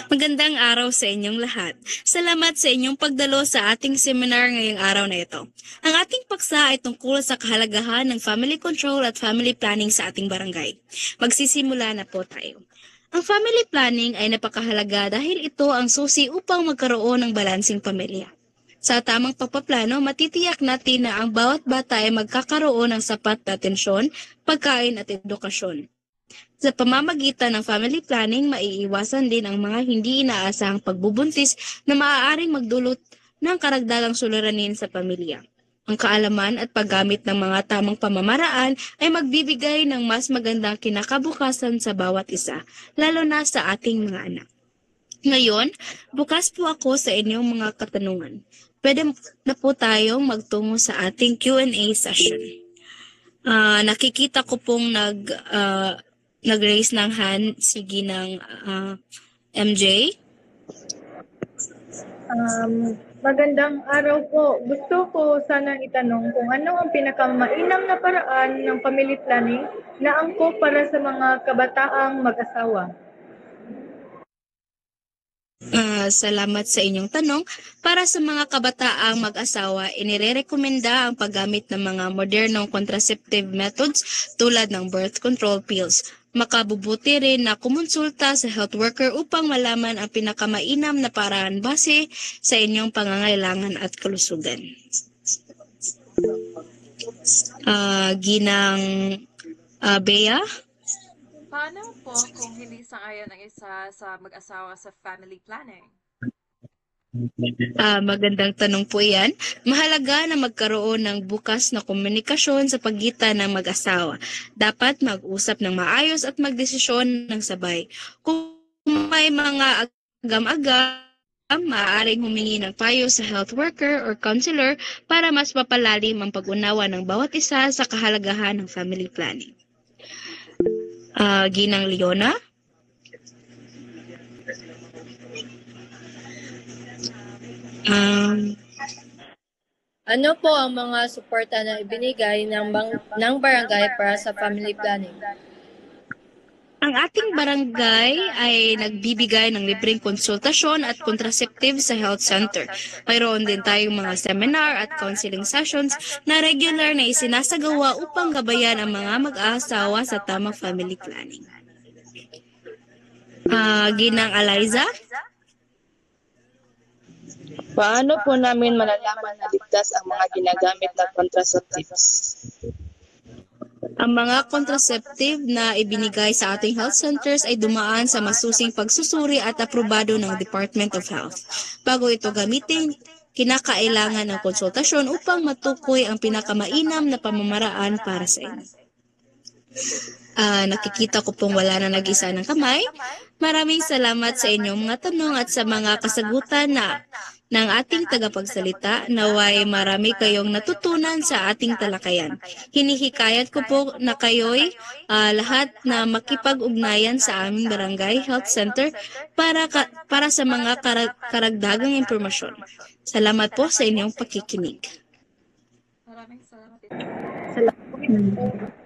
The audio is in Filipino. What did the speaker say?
Magandang araw sa inyong lahat. Salamat sa inyong pagdalo sa ating seminar ngayong araw na ito. Ang ating paksa ay tungkol sa kahalagahan ng family control at family planning sa ating barangay. Magsisimula na po tayo. Ang family planning ay napakahalaga dahil ito ang susi upang magkaroon ng balansing pamilya. Sa tamang pagpaplano, matitiyak natin na ang bawat bata ay magkakaroon ng sapat na atensyon, pagkain at edukasyon. Sa pamamagitan ng family planning, maiiwasan din ang mga hindi inaasahang pagbubuntis na maaaring magdulot ng karagdagang suliranin sa pamilya. Ang kaalaman at paggamit ng mga tamang pamamaraan ay magbibigay ng mas magandang kinakabukasan sa bawat isa, lalo na sa ating mga anak. Ngayon, bukas po ako sa inyong mga katanungan. Pwede na po tayong magtungo sa ating Q&A session. Nakikita ko pong nag-raise ng hand si Ginang MJ. Magandang araw po. Gusto ko sanang itanong kung ano ang pinakamainam na paraan ng family planning na angkop para sa mga kabataang mag-asawa. Salamat sa inyong tanong. Para sa mga kabataang mag-asawa, inirerekomenda ang paggamit ng mga modernong contraceptive methods tulad ng birth control pills. Makabubuti rin na kumonsulta sa health worker upang malaman ang pinakamainam na paraan base sa inyong pangangailangan at kalusugan. Ginang Bea? Paano po kung hindi sang-ayon ang isa sa mag-asawa sa family planning? Magandang tanong po yan. Mahalaga na magkaroon ng bukas na komunikasyon sa pagitan ng mag-asawa. Dapat mag-usap ng maayos at magdesisyon ng sabay. Kung may mga agam-agam, maaaring humingi ng payo sa health worker or counselor para mas mapalalim ang pag-unawa ng bawat isa sa kahalagahan ng family planning. Ginang Leona? Ano po ang mga suporta na ibinigay ng barangay para sa family planning? Ang ating barangay ay nagbibigay ng libreng konsultasyon at contraceptive sa health center. Mayroon din tayong mga seminar at counseling sessions na regular na isinasagawa upang gabayan ang mga mag-aasawa sa tamang family planning. Ginang Eliza? Paano po namin malalaman na ligtas ang mga ginagamit na contraceptives? Ang mga contraceptive na ibinigay sa ating health centers ay dumaan sa masusing pagsusuri at aprobado ng Department of Health. Bago ito gamitin, kinakailangan ng konsultasyon upang matukoy ang pinakamainam na pamamaraan para sa inyo. Nakikita ko pong wala na nag-isa ng kamay. Maraming salamat sa inyong mga tanong at sa mga kasagutan ng ating tagapagsalita. Naway marami kayong natutunan sa ating talakayan. Hinihikayat ko po na kayo'y lahat na makipag-ugnayan sa aming Barangay Health Center para sa mga karagdagang impormasyon. Salamat po sa inyong pakikinig. Maraming salamat. Salamat.